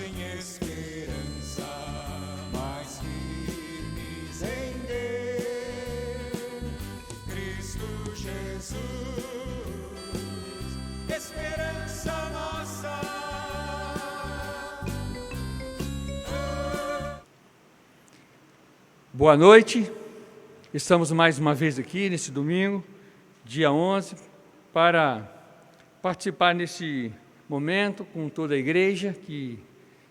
em esperança, mais firmes em Deus, Cristo Jesus, esperança nossa. Boa noite, estamos mais uma vez aqui nesse domingo, dia 11, para participar nesse momento com toda a igreja que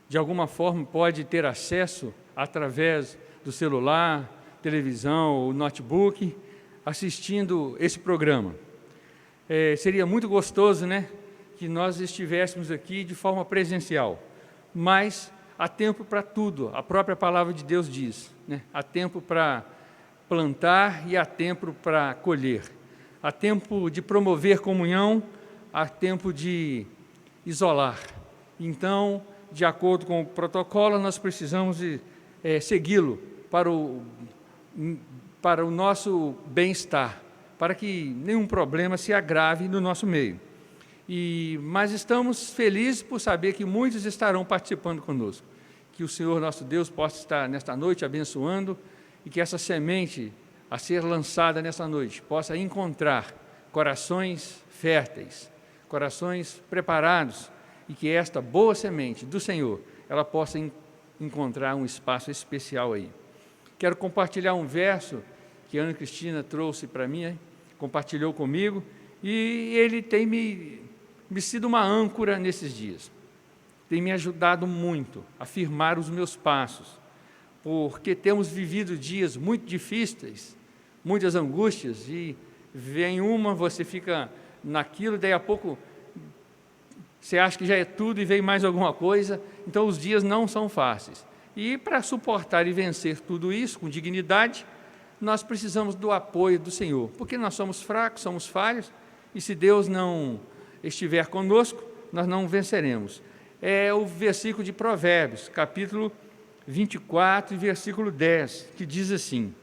de alguma forma pode ter acesso através do celular, televisão ou notebook, assistindo esse programa. Seria muito gostoso, né, que nós estivéssemos aqui de forma presencial, mas há tempo para tudo, a própria palavra de Deus diz, né? Há tempo para plantar e há tempo para colher. Há tempo de promover comunhão, há tempo de isolar. Então, de acordo com o protocolo, nós precisamos segui-lo para o nosso bem-estar, para que nenhum problema se agrave no nosso meio. Mas estamos felizes por saber que muitos estarão participando conosco. Que o Senhor nosso Deus possa estar nesta noite abençoando e que essa semente a ser lançada nesta noite possa encontrar corações férteis, corações preparados e que esta boa semente do Senhor ela possa encontrar um espaço especial aí. Quero compartilhar um verso que a Ana Cristina trouxe para mim, compartilhou comigo, e ele tem me sido uma âncora nesses dias. Tem me ajudado muito a firmar os meus passos, porque temos vivido dias muito difíceis, muitas angústias, e vem uma, você fica naquilo, daí a pouco você acha que já é tudo e vem mais alguma coisa, então os dias não são fáceis. E para suportar e vencer tudo isso com dignidade, nós precisamos do apoio do Senhor, porque nós somos fracos, somos falhos, e se Deus não estiver conosco, nós não venceremos. É o versículo de Provérbios, capítulo 24, e versículo 10, que diz assim: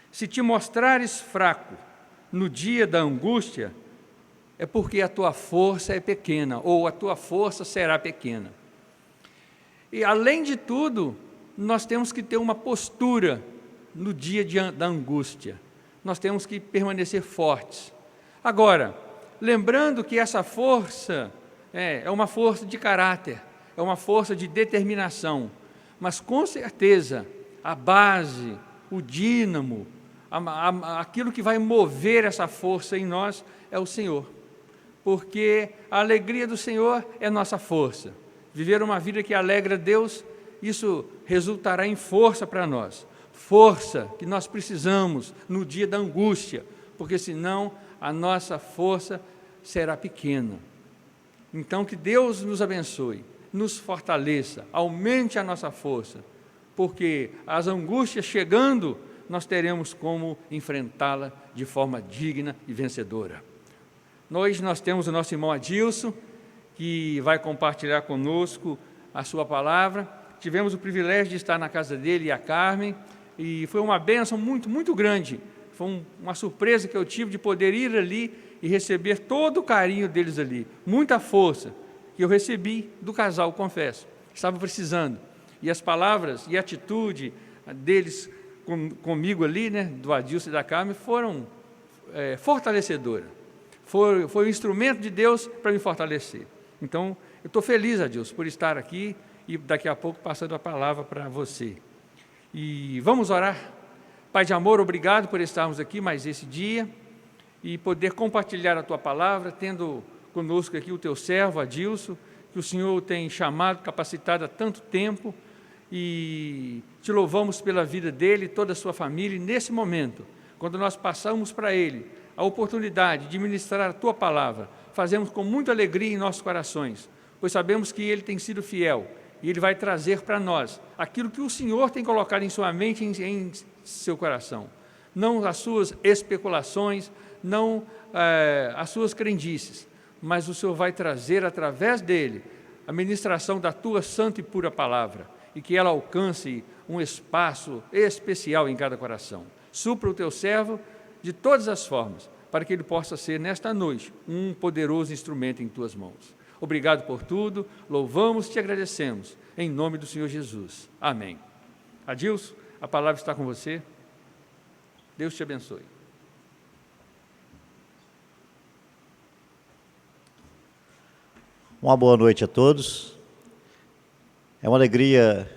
se te mostrares fraco no dia da angústia, é porque a tua força é pequena, ou a tua força será pequena. E, além de tudo, nós temos que ter uma postura no dia da angústia. Nós temos que permanecer fortes. Agora, lembrando que essa força é uma força de caráter, é uma força de determinação, mas com certeza a base, o dínamo, aquilo que vai mover essa força em nós é o Senhor, porque a alegria do Senhor é nossa força. Viver uma vida que alegra Deus, isso resultará em força para nós, força que nós precisamos no dia da angústia, porque senão a nossa força será pequena. Então, que Deus nos abençoe, nos fortaleça, aumente a nossa força, porque as angústias chegando, nós teremos como enfrentá-la de forma digna e vencedora. Hoje nós temos o nosso irmão Adilson, que vai compartilhar conosco a sua palavra. Tivemos o privilégio de estar na casa dele e a Carmen, e foi uma bênção muito, muito grande. Foi uma surpresa que eu tive de poder ir ali e receber todo o carinho deles ali, muita força que eu recebi do casal, confesso, estava precisando, e as palavras e a atitude deles comigo ali, né, do Adilson e da Carmen, foram fortalecedoras, foi um instrumento de Deus para me fortalecer. Então, eu estou feliz, Adilson, por estar aqui e daqui a pouco passando a palavra para você. E vamos orar. Pai de amor, obrigado por estarmos aqui mais esse dia e poder compartilhar a Tua palavra, tendo conosco aqui o Teu servo, Adilson, que o Senhor tem chamado, capacitado há tanto tempo, e Te louvamos pela vida dele e toda a sua família, e nesse momento, quando nós passamos para ele a oportunidade de ministrar a Tua palavra, fazemos com muita alegria em nossos corações, pois sabemos que ele tem sido fiel, e ele vai trazer para nós aquilo que o Senhor tem colocado em sua mente e em seu coração, não as suas especulações, não as suas crendices, mas o Senhor vai trazer através dele a ministração da Tua santa e pura palavra, e que ela alcance um espaço especial em cada coração. Supra o Teu servo de todas as formas, para que ele possa ser, nesta noite, um poderoso instrumento em Tuas mãos. Obrigado por tudo, louvamos e te agradecemos, em nome do Senhor Jesus. Amém. Adilson, a palavra está com você. Deus te abençoe. Uma boa noite a todos. É uma alegria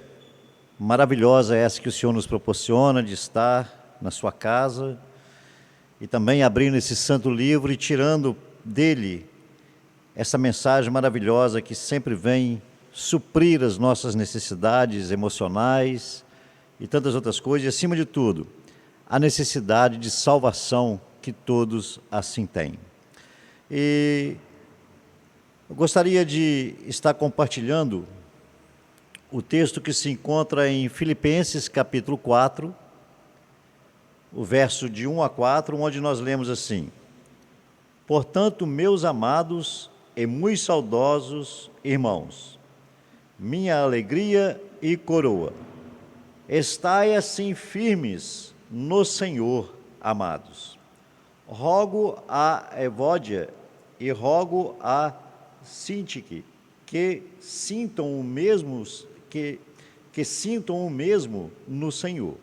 maravilhosa essa que o Senhor nos proporciona de estar na sua casa e também abrindo esse santo livro e tirando dele essa mensagem maravilhosa que sempre vem suprir as nossas necessidades emocionais e tantas outras coisas, e acima de tudo, a necessidade de salvação que todos assim têm. E eu gostaria de estar compartilhando o texto que se encontra em Filipenses capítulo 4, o verso de 1 a 4, onde nós lemos assim: Portanto, meus amados e muito saudosos irmãos, minha alegria e coroa, estai assim firmes no Senhor, amados. Rogo a Evódia e rogo a Sintique que sintam o mesmo no Senhor.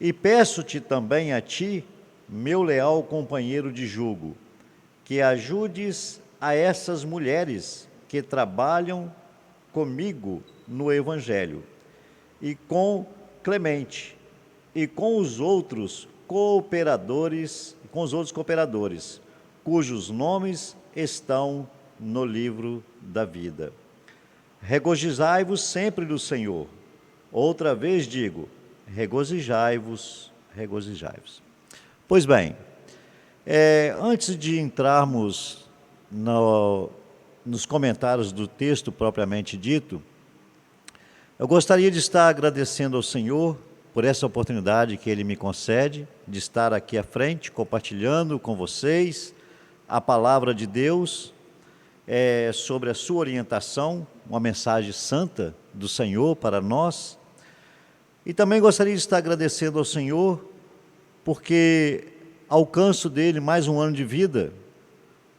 E peço-te também a ti, meu leal companheiro de jugo, que ajudes a essas mulheres que trabalham comigo no Evangelho, e com Clemente, e com os outros cooperadores, cujos nomes estão no livro da vida. Regozijai-vos sempre no Senhor. Outra vez digo, regozijai-vos, regozijai-vos. Pois bem, antes de entrarmos nos comentários do texto propriamente dito, eu gostaria de estar agradecendo ao Senhor por essa oportunidade que Ele me concede de estar aqui à frente, compartilhando com vocês a palavra de Deus, sobre a sua orientação, uma mensagem santa do Senhor para nós. E também gostaria de estar agradecendo ao Senhor, porque alcanço dele mais um ano de vida,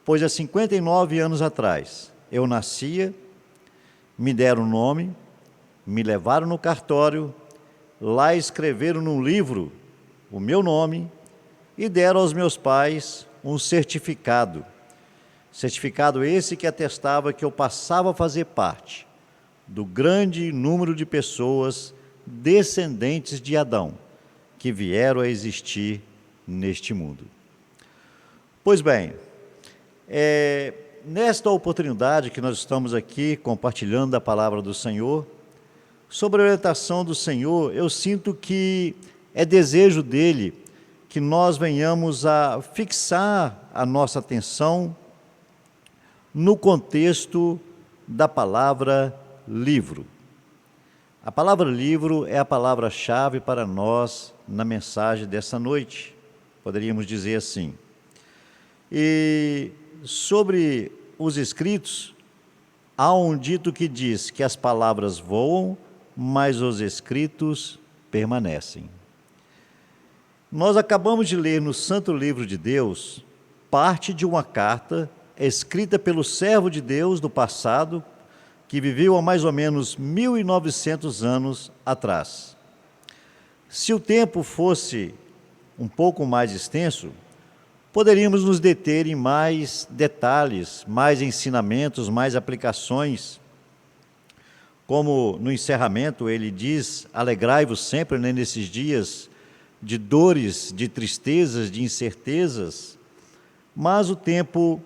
pois há 59 anos atrás eu nascia, me deram um nome, me levaram no cartório, lá escreveram num livro o meu nome e deram aos meus pais um certificado esse que atestava que eu passava a fazer parte do grande número de pessoas descendentes de Adão, que vieram a existir neste mundo. Pois bem, nesta oportunidade que nós estamos aqui compartilhando a palavra do Senhor, sobre a orientação do Senhor, eu sinto que é desejo dele que nós venhamos a fixar a nossa atenção no contexto da palavra livro. A palavra livro é a palavra-chave para nós na mensagem dessa noite, poderíamos dizer assim. E sobre os escritos, há um dito que diz que as palavras voam, mas os escritos permanecem. Nós acabamos de ler no Santo Livro de Deus parte de uma carta escrita pelo servo de Deus do passado, que viveu há mais ou menos 1900 anos atrás. Se o tempo fosse um pouco mais extenso, poderíamos nos deter em mais detalhes, mais ensinamentos, mais aplicações. Como no encerramento ele diz, alegrai-vos sempre, né, nesses dias de dores, de tristezas, de incertezas, mas o tempo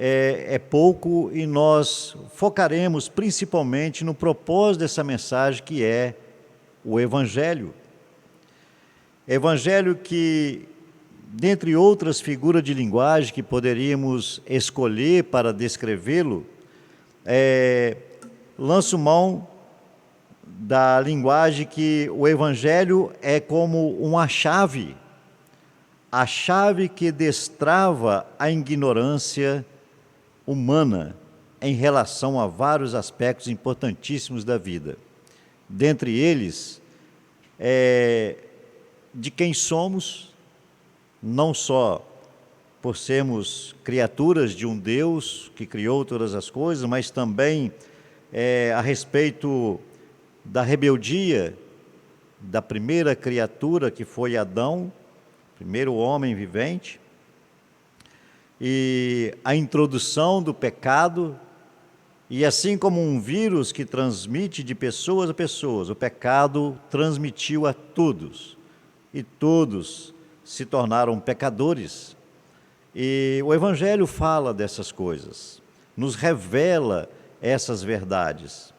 é pouco e nós focaremos principalmente no propósito dessa mensagem, que é o Evangelho. Evangelho que, dentre outras figuras de linguagem que poderíamos escolher para descrevê-lo, lanço mão da linguagem que o Evangelho é como uma chave, a chave que destrava a ignorância humana em relação a vários aspectos importantíssimos da vida. Dentre eles, de quem somos, não só por sermos criaturas de um Deus que criou todas as coisas, mas também a respeito da rebeldia da primeira criatura, que foi Adão, primeiro homem vivente, e a introdução do pecado. E assim como um vírus que transmite de pessoas a pessoas, o pecado transmitiu a todos, e todos se tornaram pecadores. E o Evangelho fala dessas coisas, nos revela essas verdades.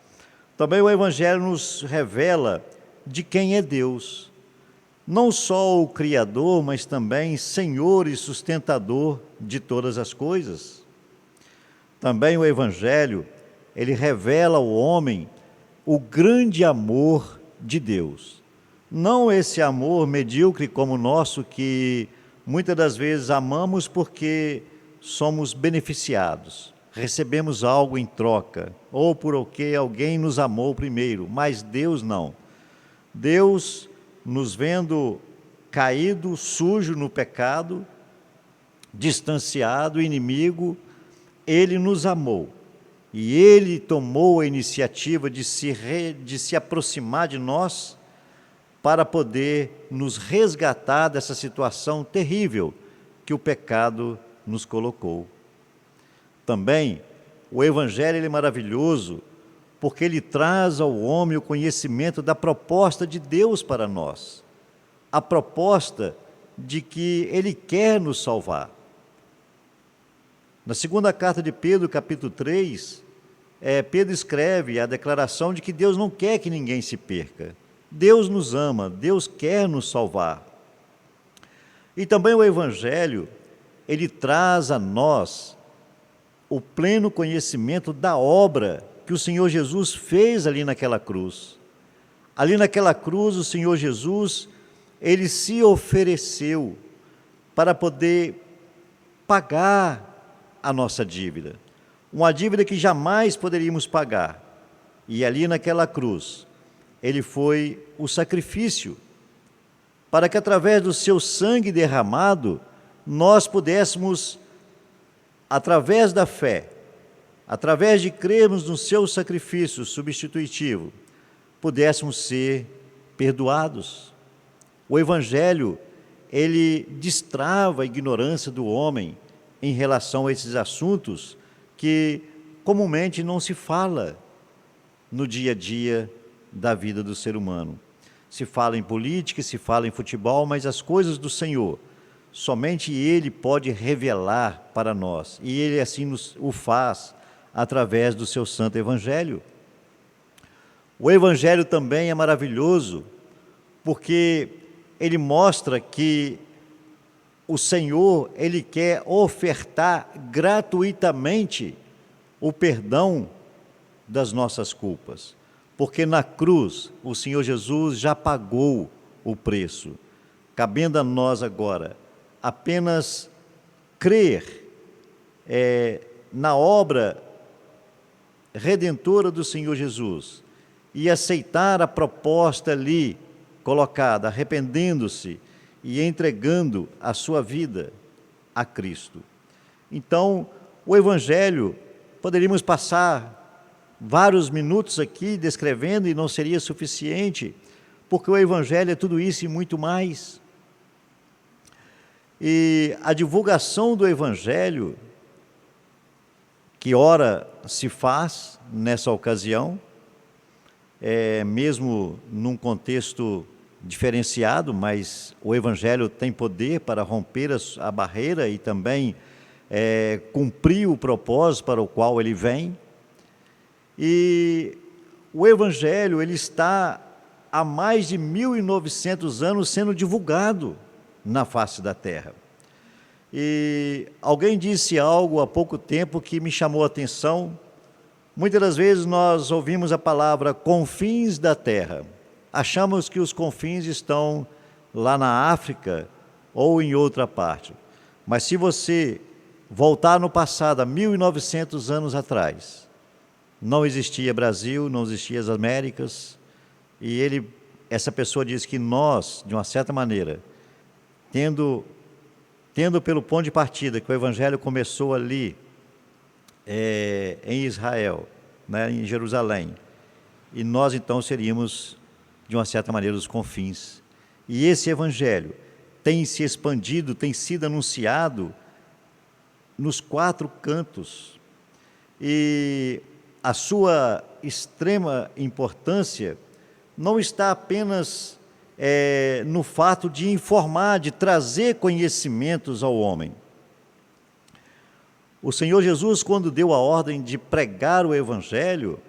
Também o Evangelho nos revela de quem é Deus, não só o Criador, mas também Senhor e sustentador de todas as coisas. Também o Evangelho, ele revela ao homem o grande amor de Deus. Não esse amor medíocre como o nosso, que muitas das vezes amamos porque somos beneficiados, recebemos algo em troca, ou porque alguém nos amou primeiro, mas Deus não. Deus, nos vendo caído, sujo no pecado, distanciado, inimigo, Ele nos amou. E Ele tomou a iniciativa de se aproximar de nós para poder nos resgatar dessa situação terrível que o pecado nos colocou. Também, o Evangelho ele é maravilhoso porque ele traz ao homem o conhecimento da proposta de Deus para nós. A proposta de que Ele quer nos salvar. Na segunda carta de Pedro, capítulo 3, Pedro escreve a declaração de que Deus não quer que ninguém se perca. Deus nos ama, Deus quer nos salvar. E também o Evangelho, ele traz a nós o pleno conhecimento da obra que o Senhor Jesus fez ali naquela cruz. Ali naquela cruz, o Senhor Jesus, ele se ofereceu para poder pagar a nossa dívida. Uma dívida que jamais poderíamos pagar. E ali naquela cruz, ele foi o sacrifício, para que através do seu sangue derramado, nós pudéssemos, através da fé, através de crermos no seu sacrifício substitutivo, pudéssemos ser perdoados. O Evangelho, ele destrava a ignorância do homem em relação a esses assuntos que comumente não se fala no dia a dia da vida do ser humano. Se fala em política, se fala em futebol, mas as coisas do Senhor, somente Ele pode revelar para nós, e Ele assim o faz através do seu santo Evangelho. O Evangelho também é maravilhoso, porque ele mostra que o Senhor, ele quer ofertar gratuitamente o perdão das nossas culpas, porque na cruz o Senhor Jesus já pagou o preço, cabendo a nós agora apenas crer na obra redentora do Senhor Jesus e aceitar a proposta ali colocada, arrependendo-se e entregando a sua vida a Cristo. Então, o Evangelho, poderíamos passar vários minutos aqui descrevendo e não seria suficiente, porque o Evangelho é tudo isso e muito mais. E a divulgação do Evangelho, que ora se faz nessa ocasião, mesmo num contexto diferenciado, mas o Evangelho tem poder para romper a barreira e também cumprir o propósito para o qual ele vem. E o Evangelho ele está há mais de 1900 anos sendo divulgado na face da terra. E alguém disse algo há pouco tempo que me chamou a atenção. Muitas das vezes nós ouvimos a palavra confins da terra. Achamos que os confins estão lá na África ou em outra parte. Mas se você voltar no passado, há 1900 anos atrás, não existia Brasil, não existia as Américas, e essa pessoa diz que nós, de uma certa maneira, tendo tendo pelo ponto de partida que o Evangelho começou ali, em Israel, né, em Jerusalém, e nós então seríamos, de uma certa maneira, os confins. E esse Evangelho tem se expandido, tem sido anunciado nos 4 cantos, e a sua extrema importância não está apenas no fato de informar, de trazer conhecimentos ao homem. O Senhor Jesus, quando deu a ordem de pregar o Evangelho,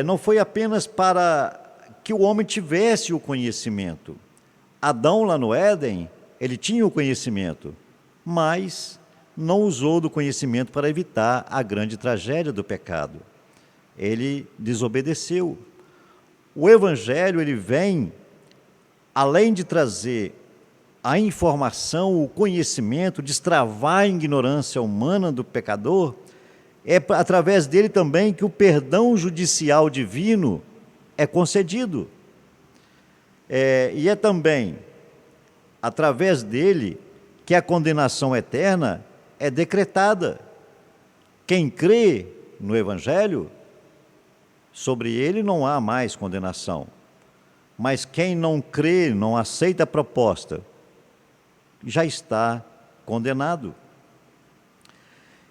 não foi apenas para que o homem tivesse o conhecimento. Adão, lá no Éden, ele tinha o conhecimento, mas não usou do conhecimento para evitar a grande tragédia do pecado. Ele desobedeceu. O Evangelho, ele vem, além de trazer a informação, o conhecimento, destravar a ignorância humana do pecador, é através dele também que o perdão judicial divino é concedido. E é também através dele que a condenação eterna é decretada. Quem crê no Evangelho, sobre ele não há mais condenação. Mas quem não crê, não aceita a proposta, já está condenado.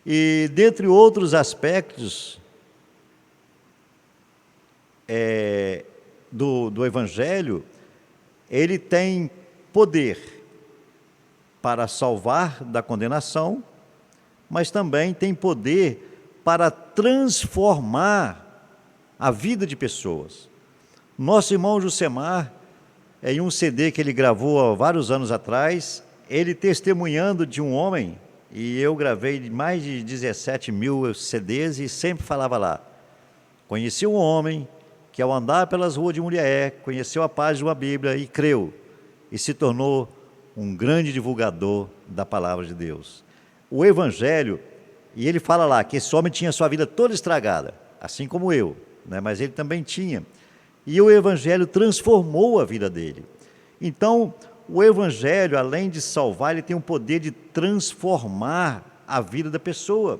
E dentre outros aspectos do Evangelho, ele tem poder para salvar da condenação, mas também tem poder para transformar a vida de pessoas. Nosso irmão Jusemar, em um CD que ele gravou há vários anos atrás, ele testemunhando de um homem, e eu gravei mais de 17 mil CDs e sempre falava lá, conheci um homem que ao andar pelas ruas de Murié, conheceu a página de uma Bíblia e creu, e se tornou um grande divulgador da palavra de Deus. O Evangelho, e ele fala lá que esse homem tinha sua vida toda estragada, assim como eu, né? Mas ele também tinha, e o Evangelho transformou a vida dele. Então, o Evangelho, além de salvar, ele tem o poder de transformar a vida da pessoa.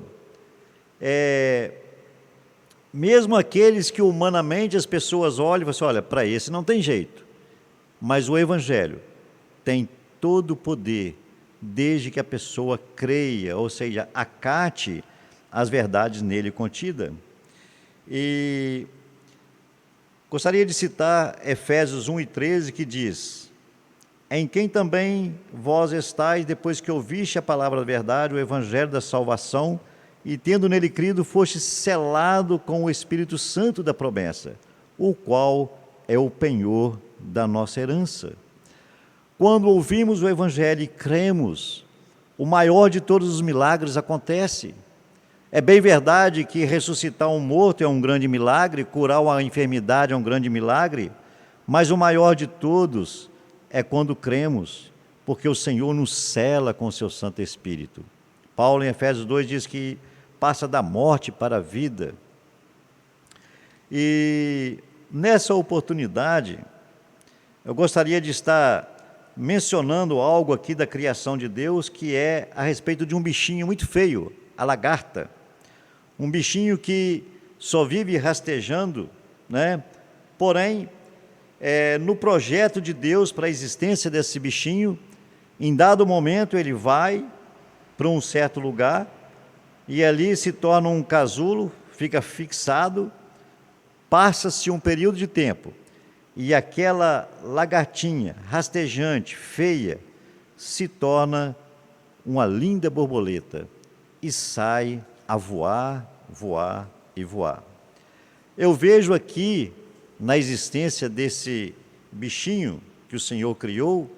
Mesmo aqueles que humanamente as pessoas olham e falam assim, olha, para esse não tem jeito. Mas o Evangelho tem todo o poder, desde que a pessoa creia, ou seja, acate as verdades nele contidas. E gostaria de citar Efésios 1:13, que diz, em quem também vós estáis, depois que ouviste a palavra da verdade, o evangelho da salvação, e tendo nele crido, foste selado com o Espírito Santo da promessa, o qual é o penhor da nossa herança. Quando ouvimos o evangelho e cremos, o maior de todos os milagres acontece. É bem verdade que ressuscitar um morto é um grande milagre, curar uma enfermidade é um grande milagre, mas o maior de todos é quando cremos, porque o Senhor nos sela com o seu Santo Espírito. Paulo, em Efésios 2, diz que passa da morte para a vida. E nessa oportunidade, eu gostaria de estar mencionando algo aqui da criação de Deus, que é a respeito de um bichinho muito feio, a lagarta. Um bichinho que só vive rastejando, né? Porém, no projeto de Deus para a existência desse bichinho, em dado momento ele vai para um certo lugar e ali se torna um casulo, fica fixado, passa-se um período de tempo e aquela lagartinha rastejante, feia, se torna uma linda borboleta e sai a voar, voar e voar. Eu vejo aqui, na existência desse bichinho que o Senhor criou,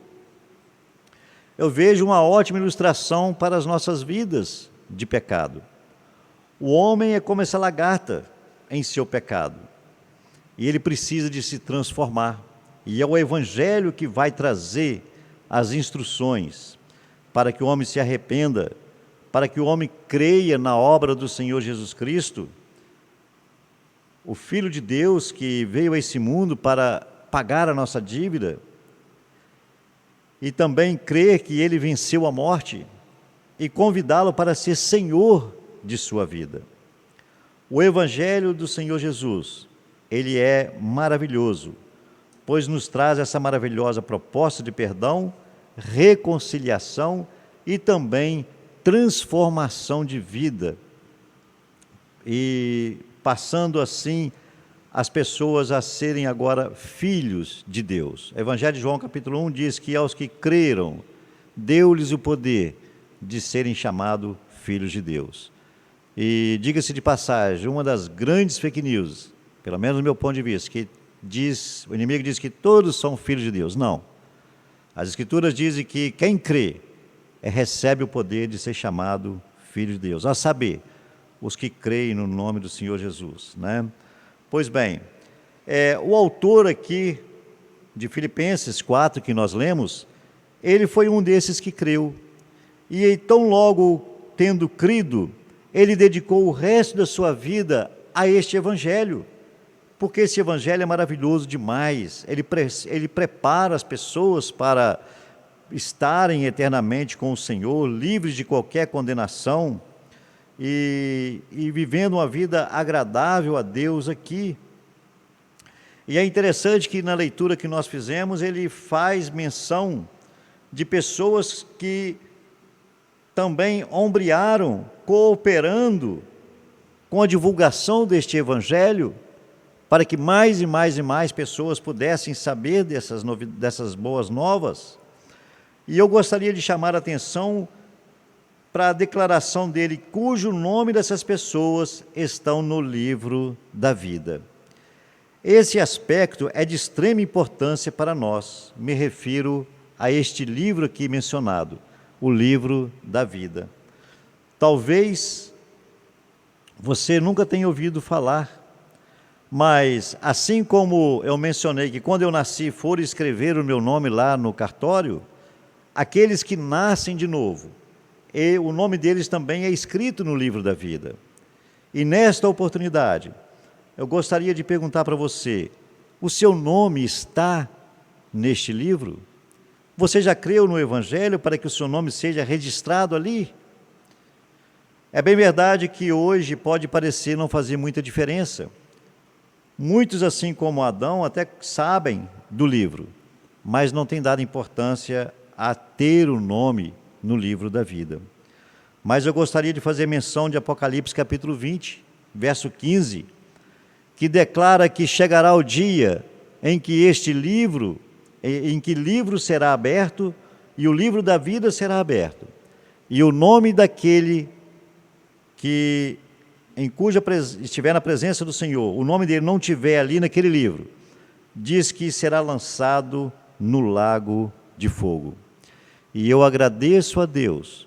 eu vejo uma ótima ilustração para as nossas vidas de pecado. O homem é como essa lagarta em seu pecado, e ele precisa de se transformar, e é o Evangelho que vai trazer as instruções para que o homem se arrependa, para que o homem creia na obra do Senhor Jesus Cristo, o Filho de Deus que veio a esse mundo para pagar a nossa dívida, e também crer que ele venceu a morte e convidá-lo para ser Senhor de sua vida. O Evangelho do Senhor Jesus, ele é maravilhoso, pois nos traz essa maravilhosa proposta de perdão, reconciliação e também transformação de vida, e passando assim as pessoas a serem agora filhos de Deus. O Evangelho de João capítulo 1 diz que aos que creram, deu-lhes o poder de serem chamados filhos de Deus. E diga-se de passagem, uma das grandes fake news, pelo menos do meu ponto de vista, que o inimigo diz que todos são filhos de Deus. Não. As Escrituras dizem que quem crê recebe o poder de ser chamado filho de Deus, a saber, os que creem no nome do Senhor Jesus, né? Pois bem, o autor aqui de Filipenses 4, que nós lemos, ele foi um desses que creu, e tão logo tendo crido, ele dedicou o resto da sua vida a este Evangelho, porque esse Evangelho é maravilhoso demais, ele prepara as pessoas para estarem eternamente com o Senhor, livres de qualquer condenação, e vivendo uma vida agradável a Deus aqui. E é interessante que na leitura que nós fizemos, ele faz menção de pessoas que também ombrearam, cooperando com a divulgação deste Evangelho, para que mais e mais e mais pessoas pudessem saber dessas boas novas. E eu gostaria de chamar a atenção para a declaração dele, cujo nome dessas pessoas estão no livro da vida. Esse aspecto é de extrema importância para nós. Me refiro a este livro aqui mencionado, o livro da vida. Talvez você nunca tenha ouvido falar, mas assim como eu mencionei que quando eu nasci foram escrever o meu nome lá no cartório, aqueles que nascem de novo, e o nome deles também é escrito no livro da vida. E nesta oportunidade, eu gostaria de perguntar para você, o seu nome está neste livro? Você já creu no Evangelho para que o seu nome seja registrado ali? É bem verdade que hoje pode parecer não fazer muita diferença. Muitos, assim como Adão, até sabem do livro, mas não têm dado importância a ter o nome no livro da vida. Mas eu gostaria de fazer menção de Apocalipse capítulo 20, verso 15, que declara que chegará o dia em que livro será aberto, e o livro da vida será aberto, e o nome daquele que estiver na presença do Senhor, o nome dele não estiver ali naquele livro, diz que será lançado no lago de fogo. E eu agradeço a Deus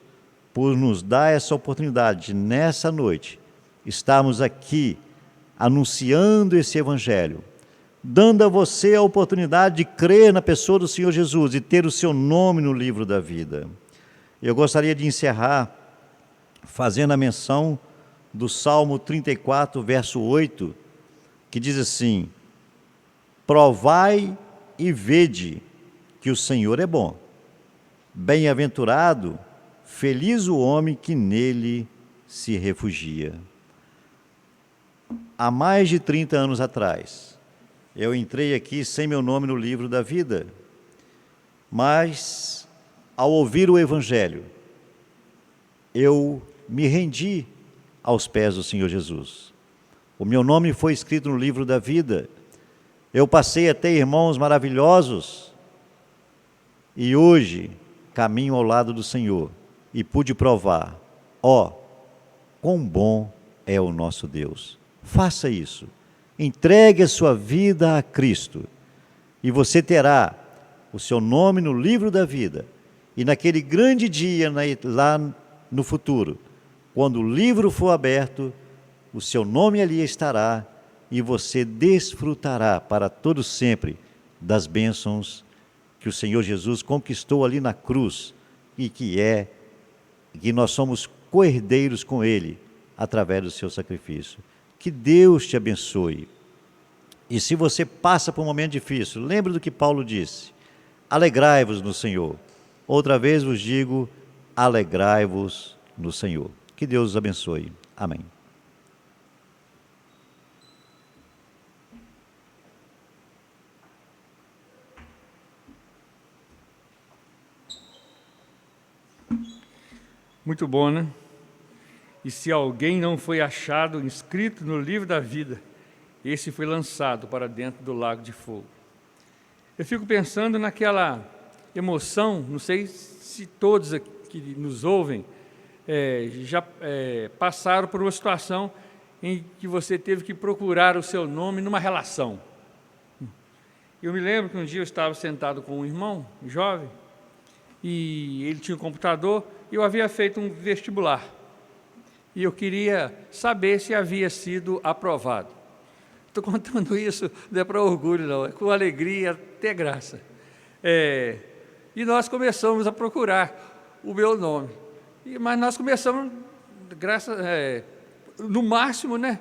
por nos dar essa oportunidade, nessa noite, estarmos aqui anunciando esse Evangelho, dando a você a oportunidade de crer na pessoa do Senhor Jesus e ter o seu nome no livro da vida. Eu gostaria de encerrar fazendo a menção do Salmo 34, verso 8, que diz assim: provai e vede que o Senhor é bom. Bem-aventurado, feliz o homem que nele se refugia. Há mais de 30 anos atrás, eu entrei aqui sem meu nome no livro da vida, mas ao ouvir o Evangelho, eu me rendi aos pés do Senhor Jesus. O meu nome foi escrito no livro da vida, eu passei a ter irmãos maravilhosos, e hoje caminho ao lado do Senhor, e pude provar, quão bom é o nosso Deus. Faça isso, entregue a sua vida a Cristo, e você terá o seu nome no livro da vida, e naquele grande dia lá no futuro, quando o livro for aberto, o seu nome ali estará, e você desfrutará para todo sempre das bênçãos que o Senhor Jesus conquistou ali na cruz, e que nós somos co-herdeiros com Ele, através do seu sacrifício. Que Deus te abençoe. E se você passa por um momento difícil, lembre do que Paulo disse: alegrai-vos no Senhor. Outra vez vos digo, alegrai-vos no Senhor. Que Deus os abençoe. Amém. Muito bom, né? E se alguém não foi achado inscrito no livro da vida, esse foi lançado para dentro do lago de fogo. Eu fico pensando naquela emoção, não sei se todos que nos ouvem já passaram por uma situação em que você teve que procurar o seu nome numa relação. Eu me lembro que um dia eu estava sentado com um irmão jovem, e ele tinha um computador, e eu havia feito um vestibular. E eu queria saber se havia sido aprovado. Estou contando isso, não é para orgulho, não, é com alegria, até graça. E nós começamos a procurar o meu nome. Mas nós começamos, no máximo, né?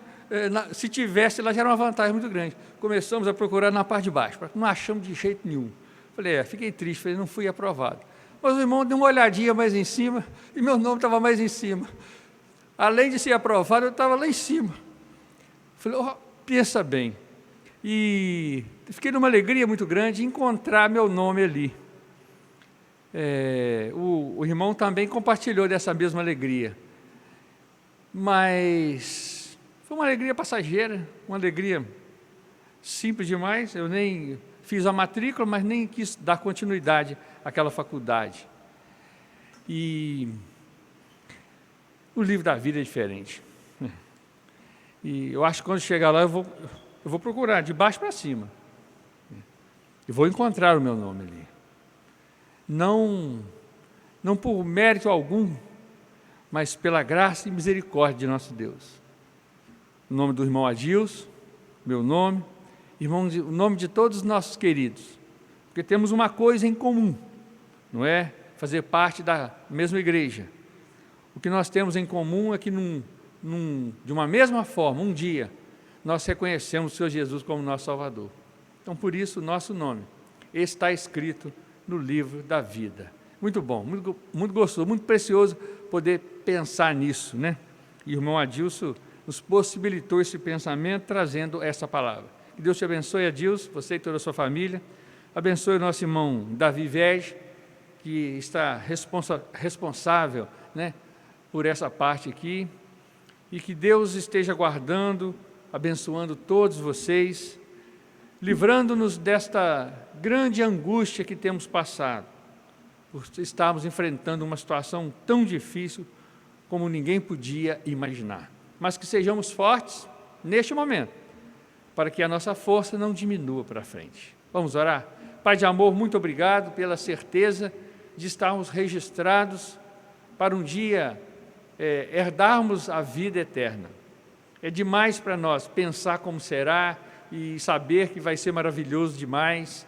Se tivesse, lá já era uma vantagem muito grande. Começamos a procurar na parte de baixo, não achamos de jeito nenhum. Falei, fiquei triste, falei, não fui aprovado. Mas o irmão deu uma olhadinha mais em cima, e meu nome estava mais em cima. Além de ser aprovado, eu estava lá em cima. Falei, pensa bem. E fiquei numa alegria muito grande encontrar meu nome ali. O irmão também compartilhou dessa mesma alegria. Mas foi uma alegria passageira, uma alegria simples demais. Eu nem fiz a matrícula, mas nem quis dar continuidade àquela faculdade. E o livro da vida é diferente. E eu acho que quando chegar lá, eu vou procurar de baixo para cima. E vou encontrar o meu nome ali. Não por mérito algum, mas pela graça e misericórdia de nosso Deus. O nome do irmão Adilson, meu nome, o nome de todos os nossos queridos. Porque temos uma coisa em comum, não é? Fazer parte da mesma igreja. O que nós temos em comum é que de uma mesma forma, um dia, nós reconhecemos o Senhor Jesus como nosso Salvador. Então, por isso, o nosso nome está escrito no livro da vida. Muito bom, muito, muito gostoso, muito precioso poder pensar nisso, né? E o irmão Adilson nos possibilitou esse pensamento, trazendo essa palavra. Que Deus te abençoe, Adilson, você e toda a sua família. Abençoe o nosso irmão Davi Vege, que está responsável, né, por essa parte aqui. E que Deus esteja guardando, abençoando todos vocês, livrando-nos desta grande angústia que temos passado, por estarmos enfrentando uma situação tão difícil como ninguém podia imaginar. Mas que sejamos fortes neste momento, para que a nossa força não diminua para frente. Vamos orar? Pai de amor, muito obrigado pela certeza de estarmos registrados para um dia herdarmos a vida eterna. É demais para nós pensar como será e saber que vai ser maravilhoso demais.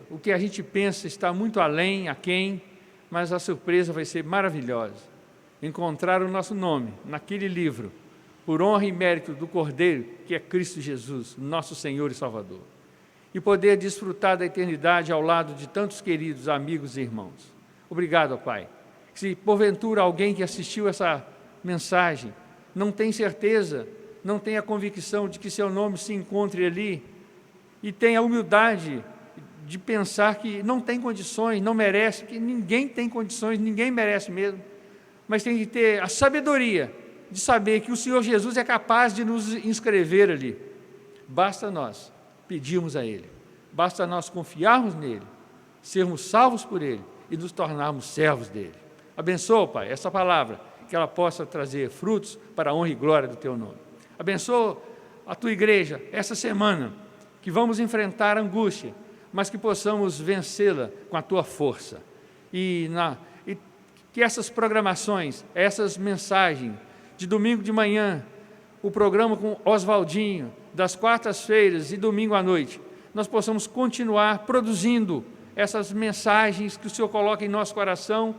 O que a gente pensa está muito além, aquém, mas a surpresa vai ser maravilhosa. Encontrar o nosso nome naquele livro, por honra e mérito do Cordeiro, que é Cristo Jesus, nosso Senhor e Salvador. E poder desfrutar da eternidade ao lado de tantos queridos amigos e irmãos. Obrigado, Pai. Se porventura alguém que assistiu essa mensagem não tem certeza, não tem a convicção de que seu nome se encontre ali, e tem a humildade de pensar que não tem condições, não merece, que ninguém tem condições, ninguém merece mesmo, mas tem que ter a sabedoria de saber que o Senhor Jesus é capaz de nos inscrever ali. Basta nós pedirmos a Ele, basta nós confiarmos nele, sermos salvos por Ele e nos tornarmos servos dEle. Abençoa, Pai, essa palavra, que ela possa trazer frutos para a honra e glória do Teu nome. Abençoa a Tua igreja essa semana, que vamos enfrentar a angústia, mas que possamos vencê-la com a Tua força. E que essas programações, essas mensagens, de domingo de manhã, o programa com Oswaldinho, das quartas-feiras e domingo à noite, nós possamos continuar produzindo essas mensagens que o Senhor coloca em nosso coração,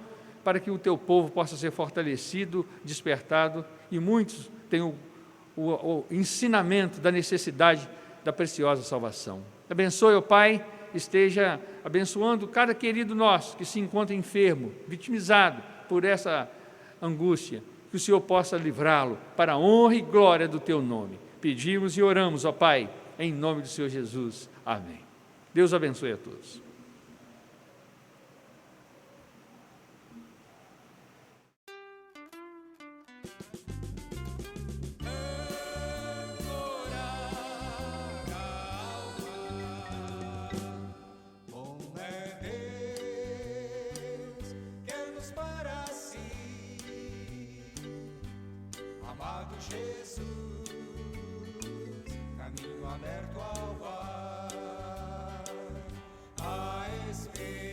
para que o Teu povo possa ser fortalecido, despertado, e muitos tenham o ensinamento da necessidade da preciosa salvação. Abençoe, ó Pai, esteja abençoando cada querido nosso que se encontra enfermo, vitimizado por essa angústia, que o Senhor possa livrá-lo para a honra e glória do Teu nome. Pedimos e oramos, ó Pai, em nome do Senhor Jesus. Amém. Deus abençoe a todos. Bom é Deus, quer-nos para si, amado Jesus, caminho aberto ao ar, a esperança.